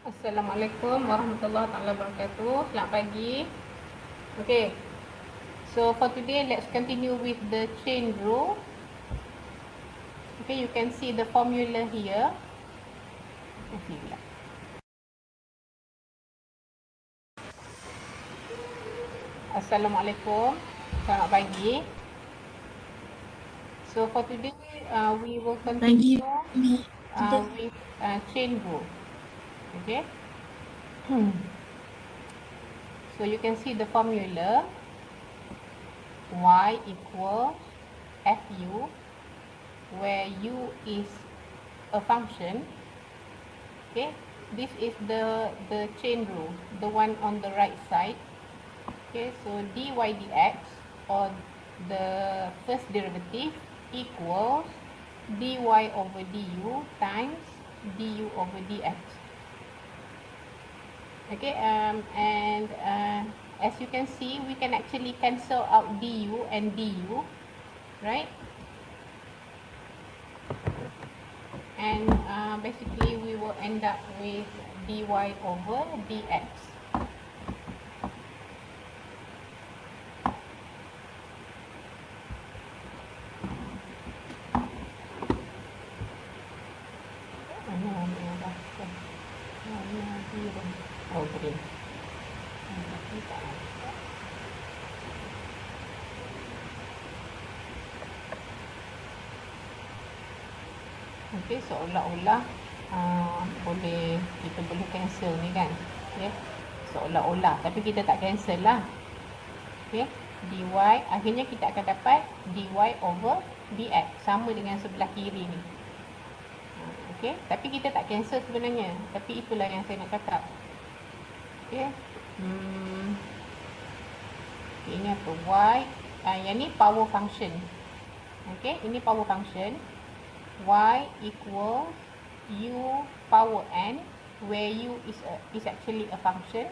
Assalamualaikum warahmatullahi wabarakatuh. Selamat pagi. Okay, so for today, let's continue with the chain rule. Okay, you can see the formula here. Assalamualaikum. Selamat pagi. So for today, we will continue with chain rule. Okay. So you can see the formula. Y equals Fu, where U is a function. Okay, this is the chain rule, the one on the right side. Okay, so dy dx, or the first derivative, equals dy over du times du over dx. Okay, and as you can see, we can actually cancel out du and du, right? And basically we will end up with dy over dx. Oh, green. Okay, seolah-olah kita boleh cancel ni kan. Okay, seolah-olah, tapi kita tak cancel lah. Okay, dy, akhirnya kita akan dapat dy over dx, sama dengan sebelah kiri ni. Okay, tapi kita tak cancel sebenarnya, tapi itulah yang saya nak cakap. Okay, ini apa, y, yang ni power function. Okay, ini power function. Y equals u power n, where u is actually a function.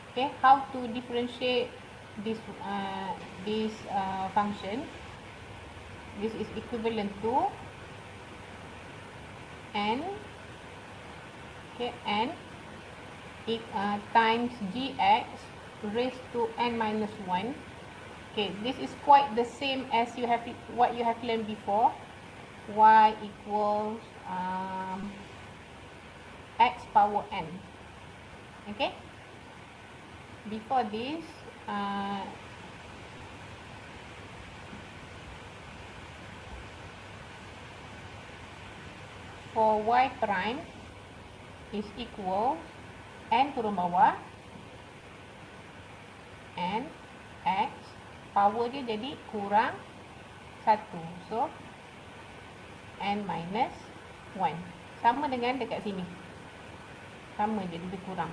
Okay, how to differentiate this function? This is equivalent to n, okay, n times gx raised to n minus 1. Okay, this is quite the same as what you have learned before. Y equals x power n. Okay, before this, for y prime is equal n turun bawah, n x power dia jadi kurang 1, so n minus 1, sama dengan dekat sini, sama je, lebih kurang.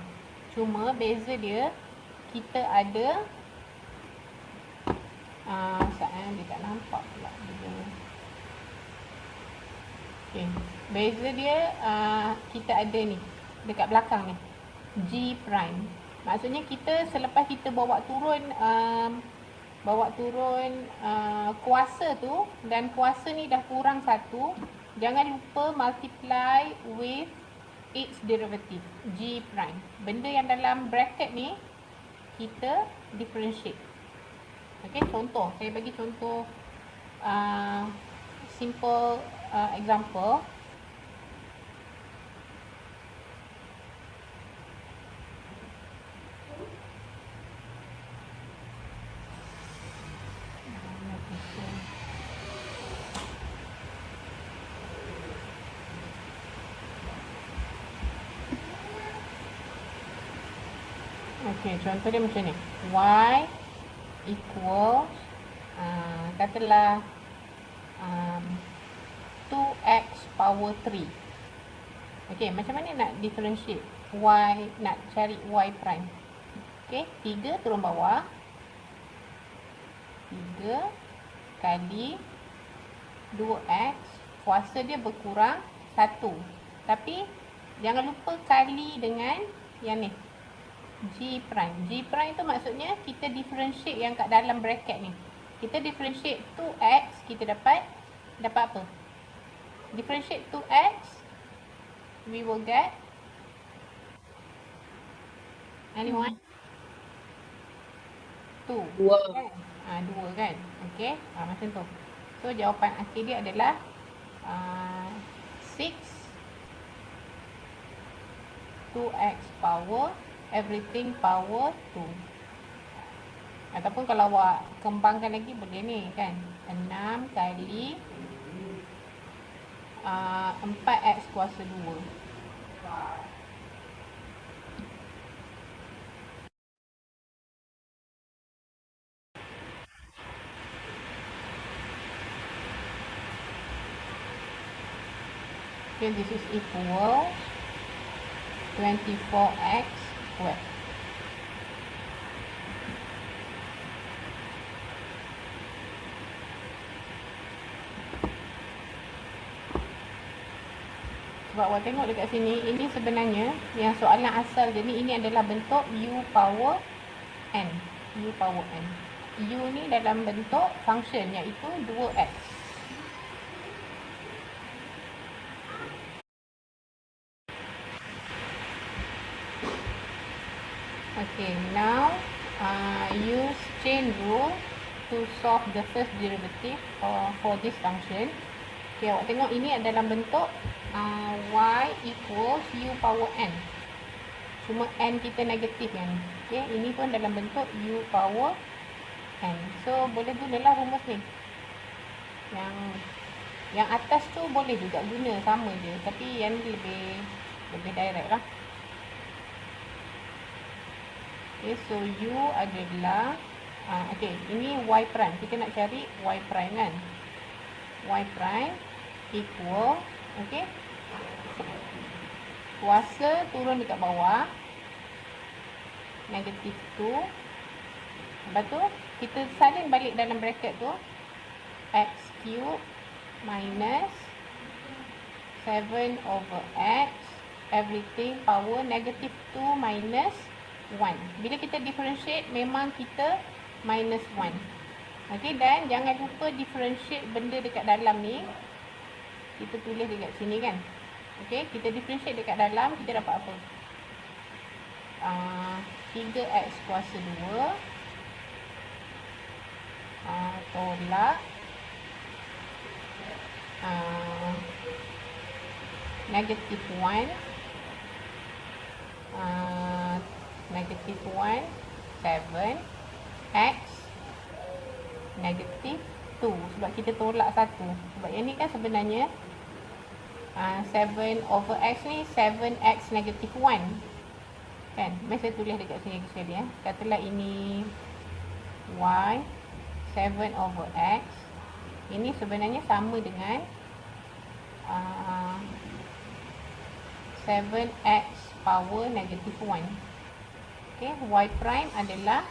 Cuma beza dia, kita ada dia tak nampak pula dia. Okay, beza dia kita ada ni dekat belakang ni, g prime. Maksudnya kita selepas kita bawa turun kuasa tu, dan kuasa ni dah kurang 1, jangan lupa multiply with its derivative, g prime. Benda yang dalam bracket ni kita differentiate. Okay, contoh, saya bagi contoh simple example. Okay, contoh dia macam ni. Y equals katalah 2x power 3. Okay, macam mana nak differentiate y, nak cari y prime? Okay, 3 turun bawah, 3 kali 2x, kuasa dia berkurang 1. Tapi jangan lupa kali dengan yang ni, g prime. G prime tu maksudnya kita differentiate yang kat dalam bracket ni. Kita differentiate 2x, kita dapat apa? Differentiate 2x, we will get Anyone? 2. 2. Kan? 2 kan? Okey, macam tu. So jawapan akhir dia adalah 6 2x power everything power 2. Ataupun kalau awak kembangkan lagi boleh ni kan. 6 kali 4x kuasa 2. Okay, this is equal 24x squared. Sebab awak tengok dekat sini, ini sebenarnya yang soalan asal dia ni, ini adalah bentuk u power n. U power n. U ni dalam bentuk function iaitu 2x. Okay, now use chain rule to solve the first derivative for this function. Okay, awak tengok ini adalah bentuk y equals u power n. Cuma n kita negatif yang ni. Okay, ini pun dalam bentuk u power n. So, boleh gunalah rumus ni. Yang atas tu boleh juga guna, sama je. Tapi yang ni lebih direct lah. Okay, so u adalah okay, ini y prime. Kita nak cari y prime kan. Y prime equal, okay, kuasa turun dekat bawah negatif 2. Lepas tu kita salin balik dalam bracket tu x cube minus 7 over x everything power negatif 2 minus 1. Bila kita differentiate memang kita minus 1. Okey, dan jangan lupa differentiate benda dekat dalam ni. Kita tulis dekat sini kan. Okey, kita differentiate dekat dalam, kita dapat apa? 3x kuasa 2 tolak negatif 1 negatif 1 7 x negatif 2. Sebab kita tolak 1. Sebab yang ni kan sebenarnya 7 over x ni 7x negatif 1 kan. Mari saya tulis dekat sini sekali ya. Katalah ini y 7 over x. Ini sebenarnya sama dengan 7x power negatif 1. Okay, y prime adalah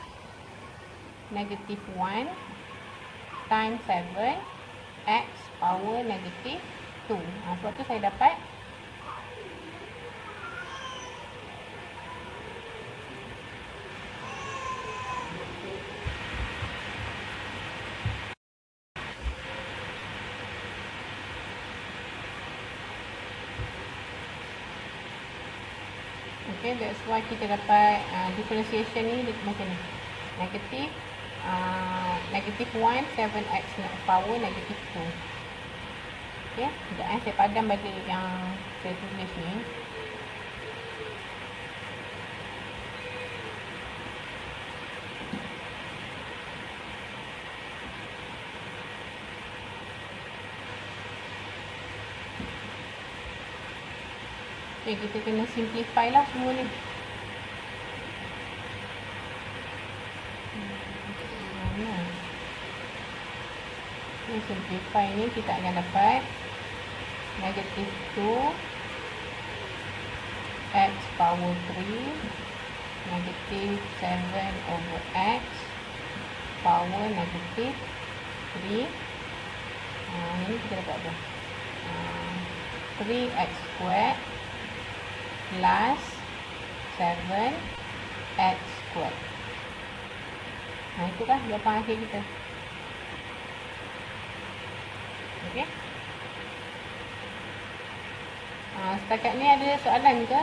negatif 1 times 7 x power negatif 2. Sebab tu saya dapat okay, that's why kita dapat differentiation ni macam ni. Negatif negatif 1 7x power negatif 2. Okay, sekejap saya padam balik yang saya tulis ni. Okay, kita kena simplify lah semua ni. Okay, simplify ni kita akan dapat negatif 2 x power 3 negatif 7 over x power negatif 3. Ini kita dapat apa? 3x squared plus 7x squared. Itulah jawapan akhir kita. Okey. Setakat ni ada soalan ke?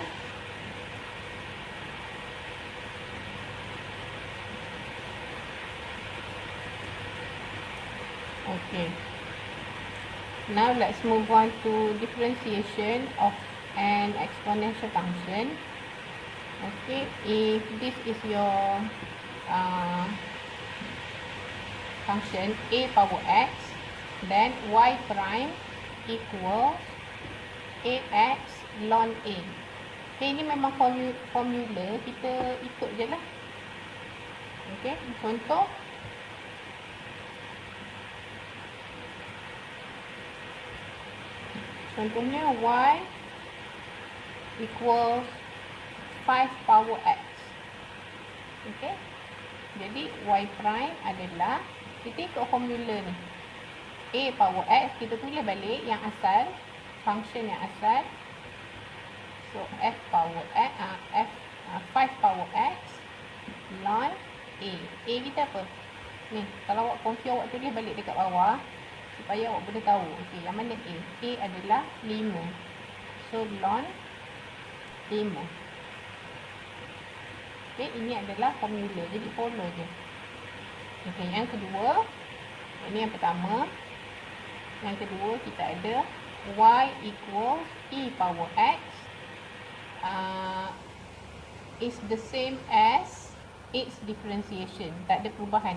Okay. Now let's move on to differentiation of an exponential function. Okay, if this is your function a power x, then y prime equals ax ln a. Okay, ini memang formula, kita ikut je lah. Okay, contohnya y equals 5 power x. Okay, jadi y prime adalah, kita ikut formula ni, a power x, kita tulis balik yang asal, function yang asal. So f power x, 5 power x ln a. A kita apa? Ni, kalau awak confuse, awak tulis balik dekat bawah supaya awak boleh tahu. Okey, yang mana a? A adalah 5. So ln 5. Okey, ini adalah formula. Jadi follow je. Okey, yang kedua, ini yang pertama. Yang kedua kita ada y equals e power x is the same as its differentiation. Tak ada perubahan.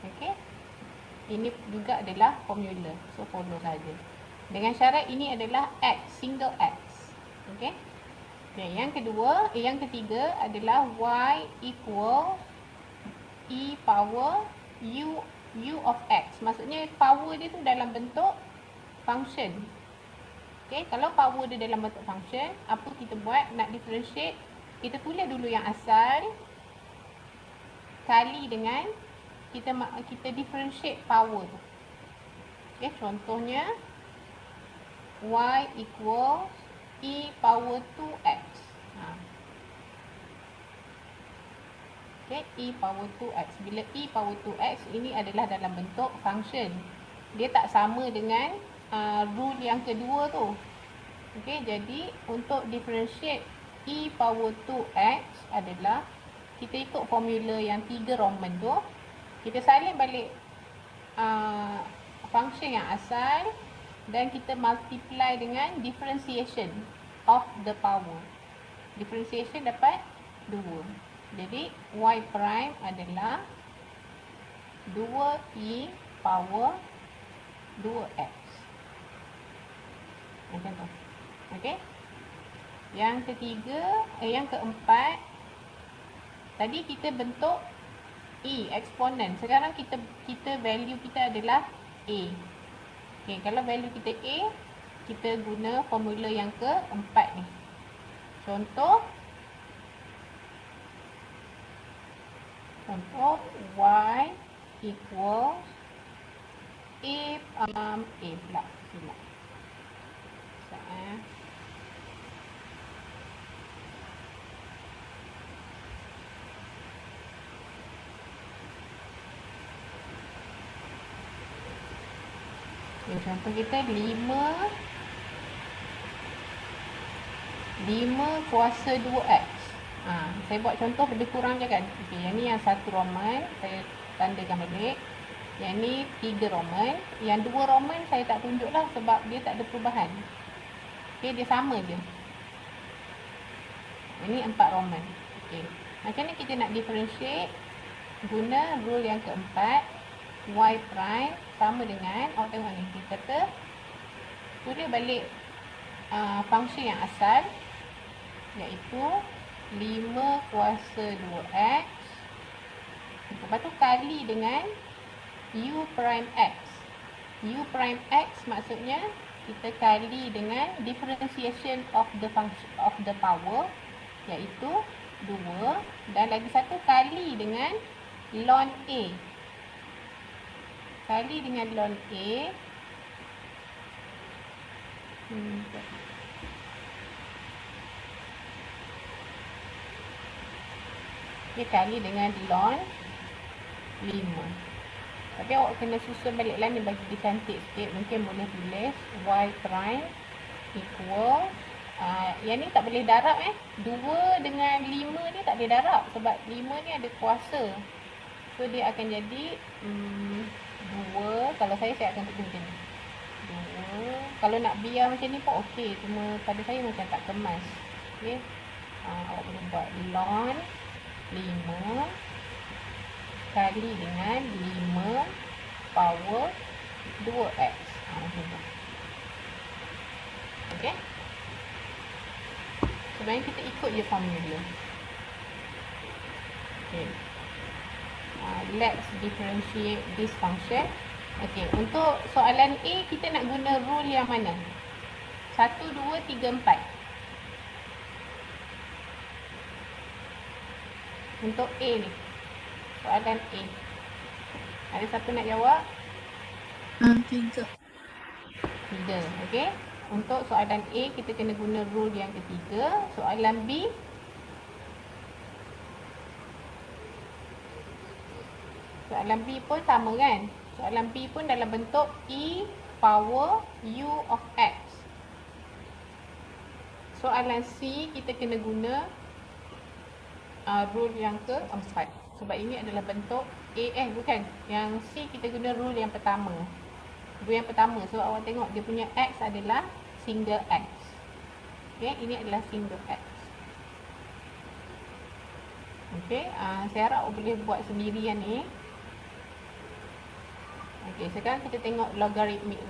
Okey. Ini juga adalah formula. So follow saja. Dengan syarat ini adalah x, single x. Okey. Okay, yang ketiga adalah y equal e power u of x. Maksudnya power dia tu dalam bentuk function. Okay, kalau power dia dalam bentuk function, apa kita buat? Nak differentiate, kita tulis dulu yang asal kali dengan kita differentiate power tu. Okay, contohnya y equals e power 2x. Okay, e power 2x. Bila e power 2x ini adalah dalam bentuk function. Dia tak sama dengan rule yang kedua tu. Okay, jadi untuk differentiate e power 2x adalah kita ikut formula yang 3 Roman tu. Kita salin balik function yang asal dan kita multiply dengan differentiation of the power. Differentiation dapat 2. Jadi y prime adalah 2e power 2x. Macam tu. Okey. Yang keempat, tadi kita bentuk e eksponen. Sekarang kita value kita adalah a. Okey, kalau value kita a, kita guna formula yang keempat ni. Contoh y equals a pula. Silap. Contoh kita 5 kuasa 2x. Saya buat contoh lebih kurang je kan. Okay, yang ni yang 1 Roman, saya tandakan balik. Yang ni 3 Roman. Yang 2 Roman saya tak tunjuk lah sebab dia tak ada perubahan. Okay, dia sama je. Ini 4 Roman. Okay. Macam ni kita nak differentiate, guna rule yang keempat. Y prime sama dengan, awak tengok ni, kita kata tulis balik function yang asal, iaitu 5 kuasa 2x, lepas tu kali dengan u prime x. U prime x maksudnya kita kali dengan differentiation of the function of the power, iaitu 2, dan lagi satu kali dengan ln a. Kali dengan ln a. Dia kali dengan ln 5. Tapi awak kena susun balik lah ni bagi dia cantik sikit. Mungkin boleh tulis y prime equal, yang ni tak boleh darab 2 dengan 5 ni tak boleh darab sebab 5 ni ada kuasa. So dia akan jadi 2 2, kalau saya akan tulis macam ni. 2. Kalau nak biar macam ni pun okey, cuma pada saya macam tak kemas. Okey. Awak boleh buat ln 5 kali dengan 5 power 2x. Macam tu. Okey. Sebenarnya kita ikut je formula. Okay. Let's differentiate this function. Okay, untuk soalan A, kita nak guna rule yang mana? 1, 2, 3, 4. Untuk A ni. Soalan A. Ada siapa nak jawab? 3. 3, okay. Untuk soalan A, kita kena guna rule yang ketiga. Soalan B. Soalan B pun sama kan? Soalan B pun dalam bentuk E power U of X. Soalan C, kita kena guna rule yang keempat. Sebab ini adalah bentuk A, bukan. Yang C kita guna rule yang pertama. Rule yang pertama, sebab awak tengok dia punya X adalah single X. Okay, ini adalah single X. Okay, saya harap awak boleh buat sendirian ni. Okay, sekarang kita tengok logarithmic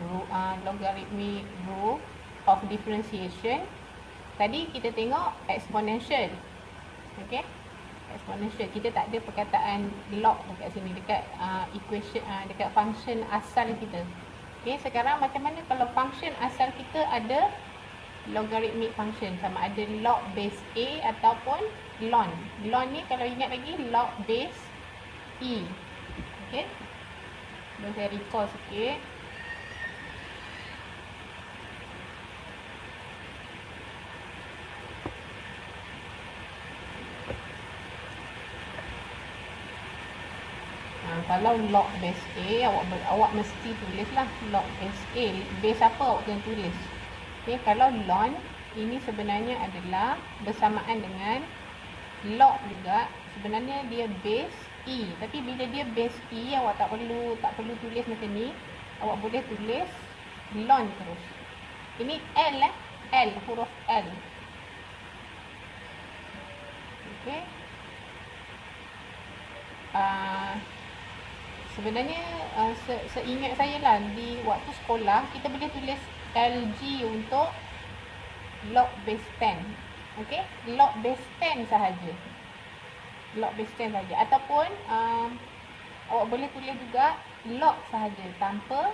rule of differentiation. Tadi kita tengok exponential. Okay, exponential. Kita tak ada perkataan log dekat sini, dekat equation, dekat function asal kita. Okay, sekarang macam mana kalau function asal kita ada logarithmic function, sama ada log base A ataupun ln. Ln ni kalau ingat lagi log base E. Okay, boleh saya recall sikit. Kalau log base A, awak mesti tulislah log base A. Base apa awak kena tulis. Okay, kalau ln ini sebenarnya adalah bersamaan dengan log juga. Sebenarnya dia base E. Tapi bila dia base E, awak tak perlu tulis macam ni. Awak boleh tulis ln terus. Ini L, L, huruf L. Okay. Sebenarnya seingat saya lah, di waktu sekolah kita boleh tulis LG untuk log base 10. Okey, log base 10 sahaja. Log base 10 sahaja, ataupun awak boleh tulis juga log sahaja tanpa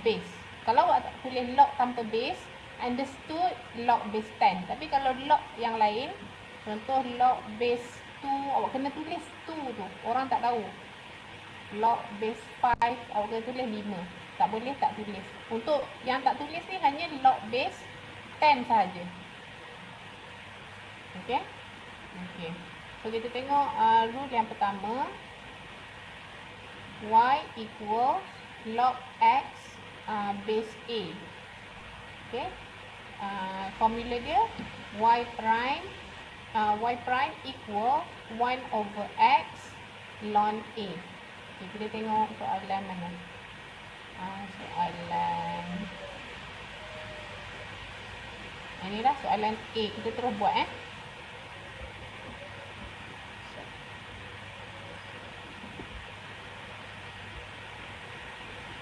base. Kalau awak tak tulis log tanpa base, understood log base 10. Tapi kalau log yang lain, contoh log base 2, awak kena tulis 2 tu. Orang tak tahu. Log base 5, awak kena tulis 5. Tak boleh tak tulis. Untuk yang tak tulis ni hanya log base 10 sahaja. Okey. Okey. So kita tengok rule yang pertama. Y equals log X base A. Okey. Formula dia Y prime equal 1 over X ln A. Okay, kita tengok soalan mana. Soalan inilah soalan A. Kita terus buat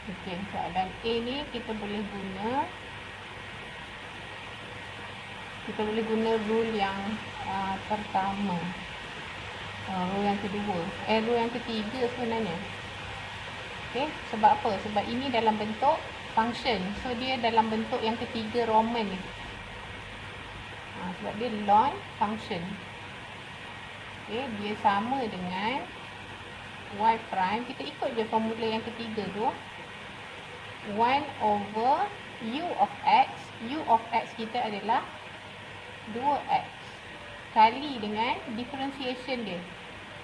Okey, soalan A ni kita boleh guna rule yang pertama. Rule yang kedua. Rule yang ketiga sebenarnya. Okey, sebab apa? Sebab ini dalam bentuk function. So dia dalam bentuk yang ketiga Roman ni. Sebab dia ln function. Okey, dia sama dengan y prime. Kita ikut je formula yang ketiga tu. 1 over u of x. U of x kita adalah 2x. Kali dengan differentiation dia.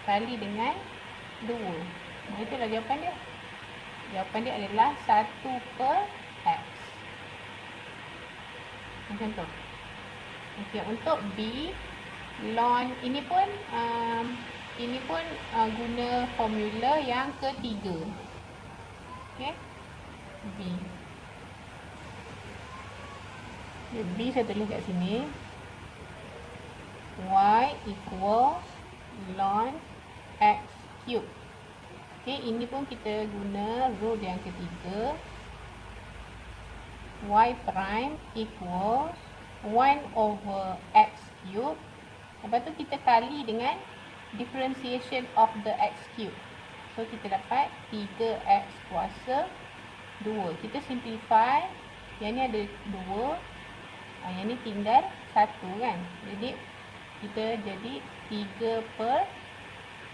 Kali dengan 2. Itulah jawapan dia. Jawapan dia adalah 1 per x. Macam tu. Okey, untuk B, ln ini pun guna formula yang ketiga. Okay, B. B saya tulis kat sini. Y equals ln x cube. Okay, ini pun kita guna rule yang ketiga. Y prime equals 1 over x cube. Lepas tu kita kali dengan differentiation of the x cube. So kita dapat 3x kuasa 2. Kita simplify. Yang ni ada 2. Yang ni tinggal 1 kan. Jadi kita jadi 3 per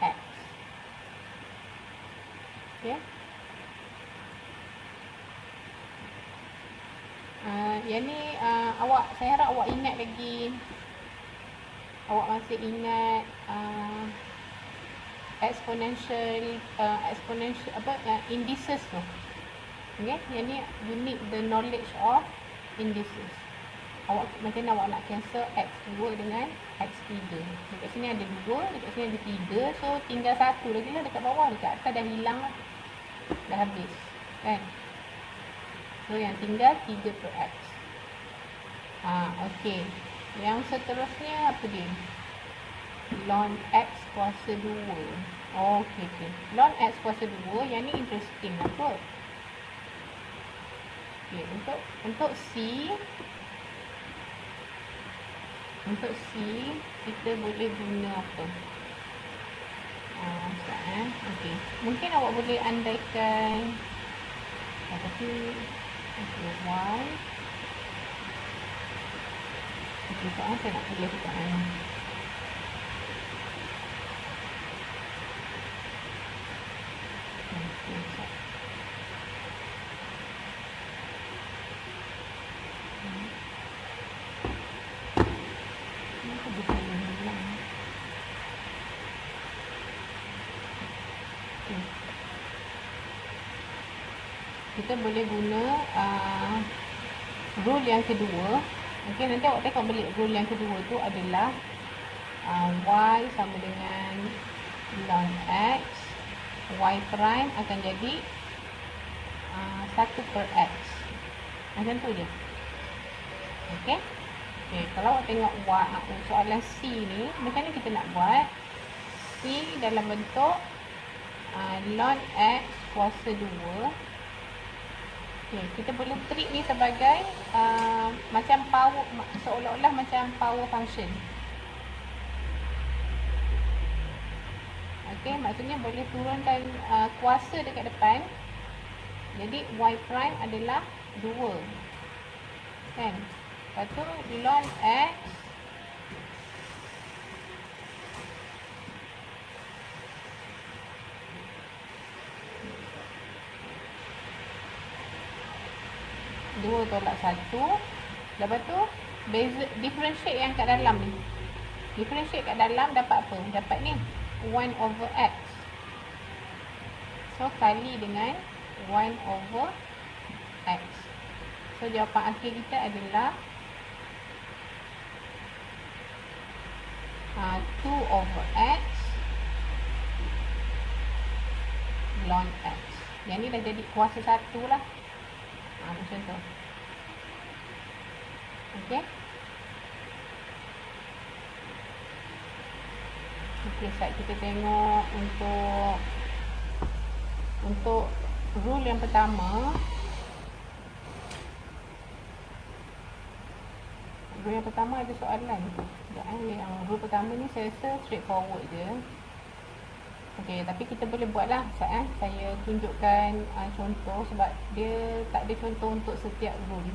x. Okay. Yang ni saya harap awak ingat lagi. Awak masih ingat exponential indices tu. Okay. Yang ni you need the knowledge of indices. Macam mana awak nak cancel x2 dengan x3. Dekat sini ada 2, dekat sini ada 3. So tinggal 1 lagi lah dekat bawah. Dekat atas dah hilang lah. Dah habis. Kan? So yang tinggal 3 per x. Okay. Yang seterusnya apa dia? Ln x kuasa 2. Okay. Ln x kuasa 2. Yang ni interesting lah kot. Okay. Untuk C. Untuk C, kita boleh guna apa? Okay. Mungkin awak boleh andaikan tapi Y. Okay, soalan saya nak tulis kat mana? Kita boleh guna rule yang kedua. Okay, nanti awak tengok balik rule yang kedua tu adalah y sama dengan ln x. Y prime akan jadi 1 per x. Macam tu je. Okay. Kalau awak tengok soalan C ni, macam ni kita nak buat. C dalam bentuk ln x kuasa 2. Okay, kita boleh treat ni sebagai macam power, seolah-olah macam power function. Okay, maksudnya boleh turunkan kuasa dekat depan. Jadi y prime adalah 2. Kan? Lepas tu ln x dua tolak 1. Lepas tu differentiate yang kat dalam ni. Differentiate kat dalam dapat apa? Dapat ni 1 over x. So kali dengan 1 over x. So jawapan akhir kita adalah 2 over x ln x. Yang ni dah jadi kuasa 1 lah. Macam tu. Okay. Okay, sekejap kita tengok untuk rule yang pertama. Rule yang pertama ada soalan. Yang rule pertama ni saya rasa straightforward je. Okay, tapi kita boleh buat lah. Saya tunjukkan contoh sebab dia tak ada contoh untuk setiap rule.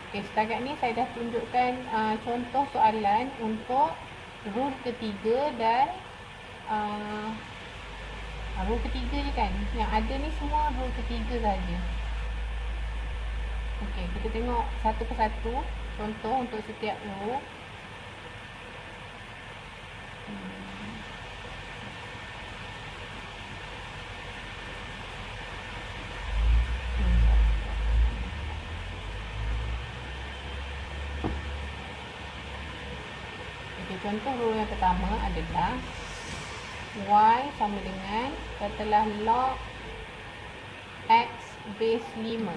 Okay, setakat ni saya dah tunjukkan contoh soalan untuk rule ketiga dan rule ketiga je kan. Yang ada ni semua rule ketiga saja. Okay, kita tengok satu persatu contoh untuk setiap rule. Okay, contoh rule yang pertama adalah Y sama dengan katalah log X base 5.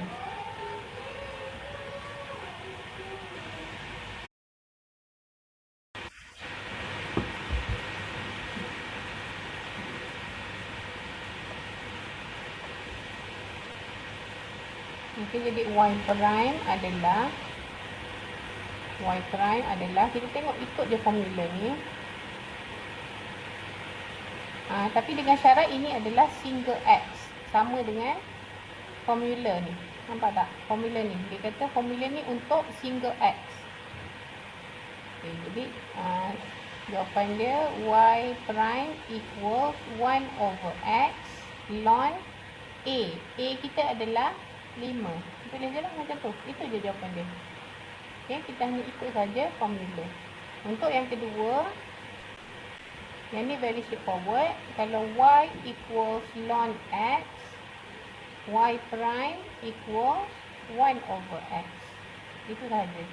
Okay, jadi Y prime adalah kita tengok ikut je formula ni. Tapi dengan syarat ini adalah single X, sama dengan formula ni. Nampak tak? Formula ni. Dia kata formula ni untuk single X. Okay, jadi jawapan dia Y prime equals 1 over X ln A. A kita adalah 5. Tulis je lah macam tu. Itu je jawapan dia. Okay, kita hanya ikut saja formula. Untuk yang kedua, yang ni very straightforward. Kalau Y equals ln X, Y prime equals 1 over X. Itu sahaja.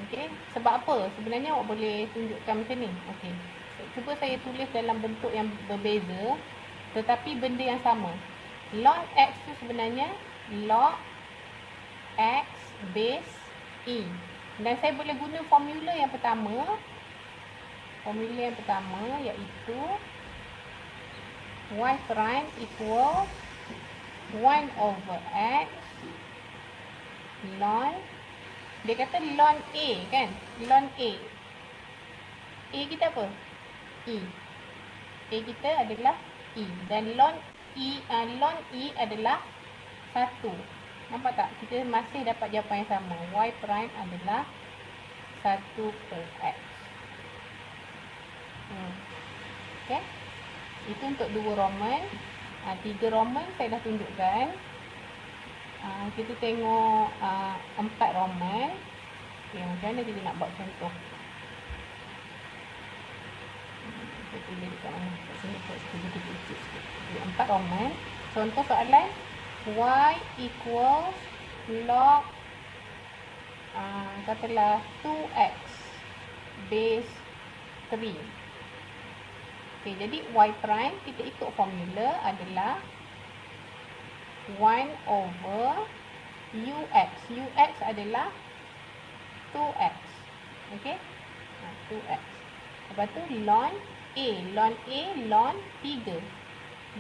Okey, sebab apa? Sebenarnya awak boleh tunjukkan macam ni. Okey. Cuba saya tulis dalam bentuk yang berbeza tetapi benda yang sama. Ln X tu sebenarnya log X base E. Dan saya boleh guna formula yang pertama. Formula yang pertama iaitu Y prime equal 1 over X ln, dia kata ln A kan, ln A. A kita apa? E. A kita adalah E. Dan ln E adalah 1. Nampak tak? Kita masih dapat jawapan yang sama. Y prime adalah 1 per X. Okay. Itu untuk 2 Roman. 3 Roman saya dah tunjukkan. Kita tengok 4 Roman. Okay, macam mana kita nak buat contoh? Kita tulis dekat mana? Kat sini kat sini kita isi sikit. 4 Roman. Contoh soalan Y equals log katalah 2X base 3. Okay, jadi Y prime kita ikut formula adalah 1 over UX. UX adalah 2X. Okay, 2X. Lepas tu ln A. Ln A, ln 3.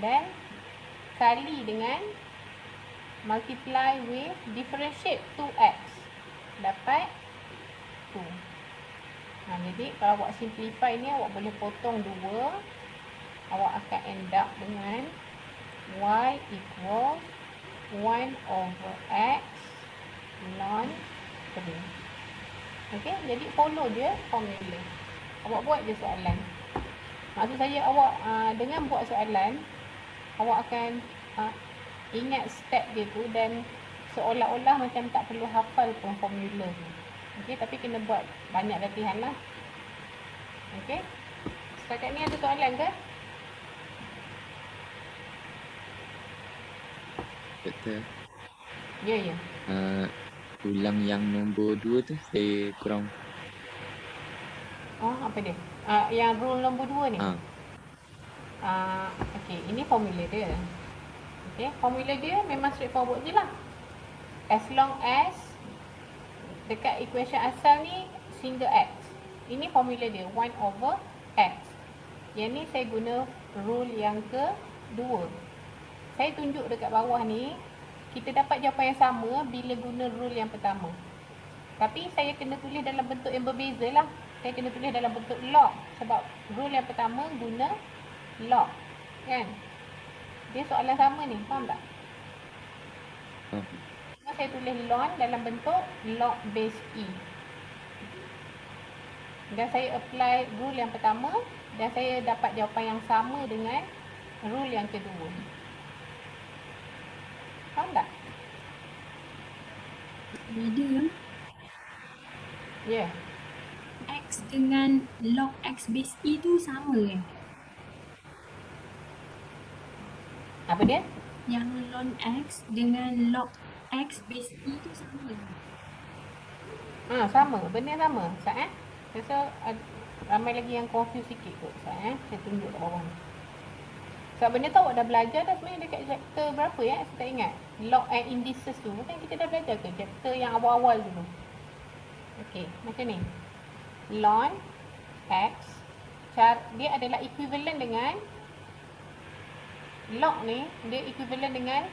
Dan kali dengan multiply with differentiate 2X. Dapat 2. Jadi kalau awak simplify ni, awak boleh potong 2. Awak akan end up dengan Y equals 1 over X ln 3. Okay, jadi follow je formula. Awak buat je soalan. Maksud saya awak dengan buat soalan, awak akan ingat step dia tu dan seolah-olah macam tak perlu hafal pun formula tu. Okey, tapi kena buat banyak latihan lah. Okey. Setakat ni ada soalan ke? Doktor. Ya. Ulang yang nombor 2 tu saya kurang. Oh, apa dia? Yang rule nombor 2 ni. Okey, ini formula dia. Okey, formula dia memang straightforward je lah. As long as dekat equation asal ni single X. Ini formula dia 1 over X. Yang ni saya guna rule yang kedua. Saya tunjuk dekat bawah ni, kita dapat jawapan yang sama bila guna rule yang pertama. Tapi saya kena tulis dalam bentuk yang berbeza lah. Saya kena tulis dalam bentuk log. Sebab rule yang pertama guna log. Kan? Dia soalan sama ni. Faham tak? Saya tulis ln dalam bentuk log base E. Dan saya apply rule yang pertama. Dan saya dapat jawapan yang sama dengan rule yang kedua. Faham tak? Beda. Ya. X dengan log X base E tu sama kan? Apa dia? Yang ln X dengan log X base E tu sama kan? Sama. Benda yang sama. Rasa Ramai lagi yang confuse sikit kot. Saya tunjuk kat bawah ni. Sebab benda tu awak dah belajar dah sebenarnya dekat chapter berapa ya? Saya tak ingat. Log and indices tu. Bukan kita dah belajar ke chapter yang awal-awal dulu. Okey, macam ni. Ln X. Dia adalah equivalent dengan log ni. Dia equivalent dengan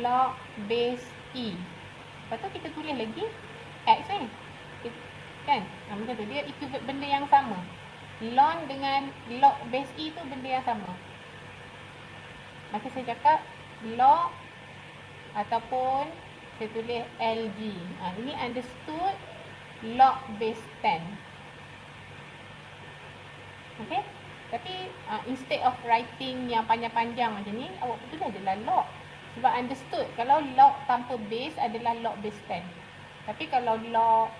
log base E. Lepas tu kita tulis lagi X ni. Kan? Macam tu. Dia equivalent benda yang sama. Ln dengan log base E tu benda yang sama. Maka saya cakap log ataupun saya tulis LG. Ini understood log base 10. Okay? Tapi instead of writing yang panjang-panjang macam ni, awak tulis adalah log. Sebab understood, kalau log tanpa base adalah log base 10. Tapi kalau log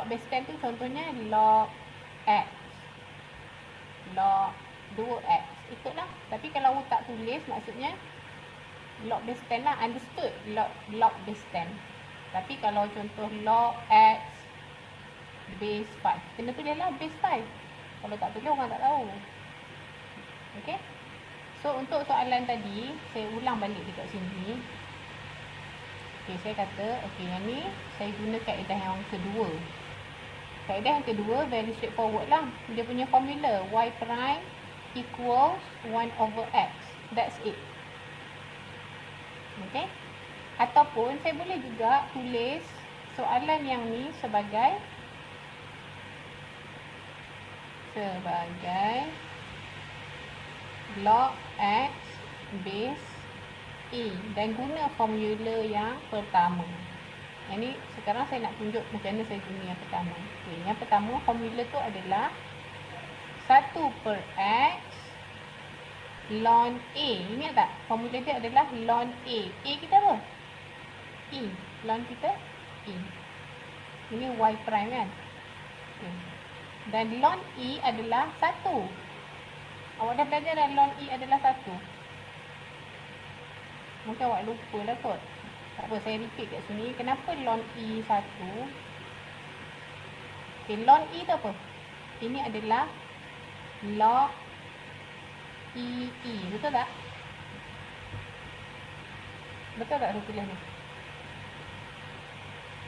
base 10 tu contohnya log X, log 2X, ikutlah. Tapi kalau awak tak tulis, maksudnya log base 10 lah, understood log base 10. Tapi kalau contoh log X base 5, kena tulis lah base 5. Kalau tak tulis, orang tak tahu. Okay. So, untuk soalan tadi, saya ulang balik dekat sini. Okay, saya kata, okay, yang ni saya guna kaedah yang kedua. Kaedah yang kedua, very straightforward lah. Dia punya formula, y prime equals 1/x. That's it. Okay. Ataupun, saya boleh juga tulis soalan yang ni sebagai log X base E dan guna formula yang pertama. Yang ni sekarang saya nak tunjuk macam mana saya guna yang pertama. Okay, yang pertama formula tu adalah 1/x ln A. Ingat tak? Formula dia adalah ln A. A kita apa? E. Ln kita E. Ini y prime kan? Okay. Dan ln E adalah 1. Awak dah belajar dah ln E adalah 1. Mungkin awak lupa lah kot. Tak apa, saya repeat kat sini. Kenapa ln E 1? Okay, ln E tu apa? Ini adalah log E. Betul tak? Betul tak saya tulis ni?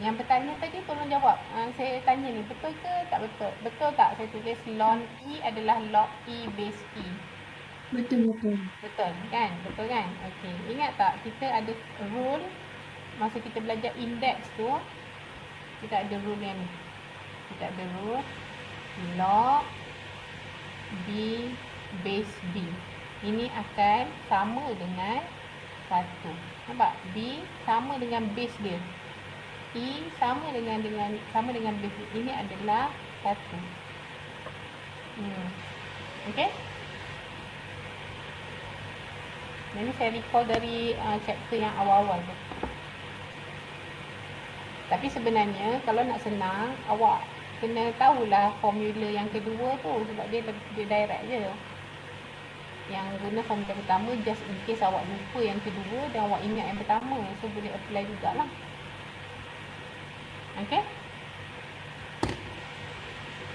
Yang bertanya tadi tolong jawab. Saya tanya ni, betul ke tak betul? Betul tak saya tulis ln E adalah log E base E? Betul. Betul kan? Betul kan? Okey. Ingat tak kita ada rule masa kita belajar index tu, kita ada rule yang ni. Kita ada rule log B base B. Ini akan sama dengan 1. Nampak? B sama dengan base dia. E sama dengan base dia. Ini adalah 1. Okey? Ini saya recall dari chapter yang awal-awal tu. Tapi sebenarnya kalau nak senang, awak kena tahulah formula yang kedua tu. Sebab dia direct je. Yang guna formula pertama just in case awak lupa yang kedua dan awak ingat yang pertama. So boleh apply jugalah. Okay?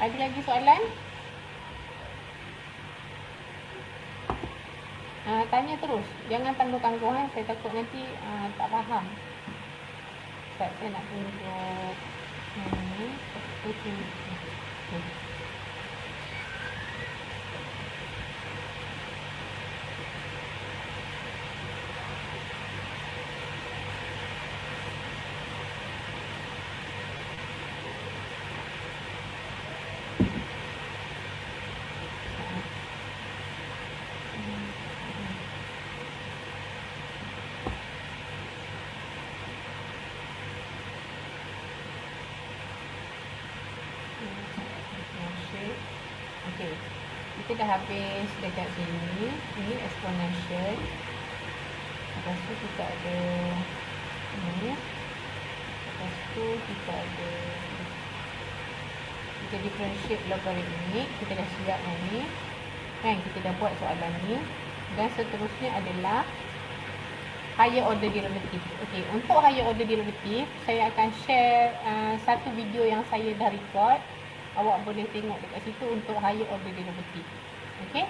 Ada lagi soalan? Tanya terus. Jangan tangguh-tangguh. Saya takut nanti tak faham. Saya nak tunjuk ini. Okey. Kita dah habis dekat sini. Ini exponential. Lepas tu kita ada ini. Lepas tu kita ada kita differentiate logarithmic. Kita dah siap yang ni. Kan, kita dah buat soalan ni. Dan seterusnya adalah higher order derivative. Okey, untuk higher order derivative, saya akan share satu video yang saya dah record. awak boleh tengok dekat situ untuk higher order derivative. Okay.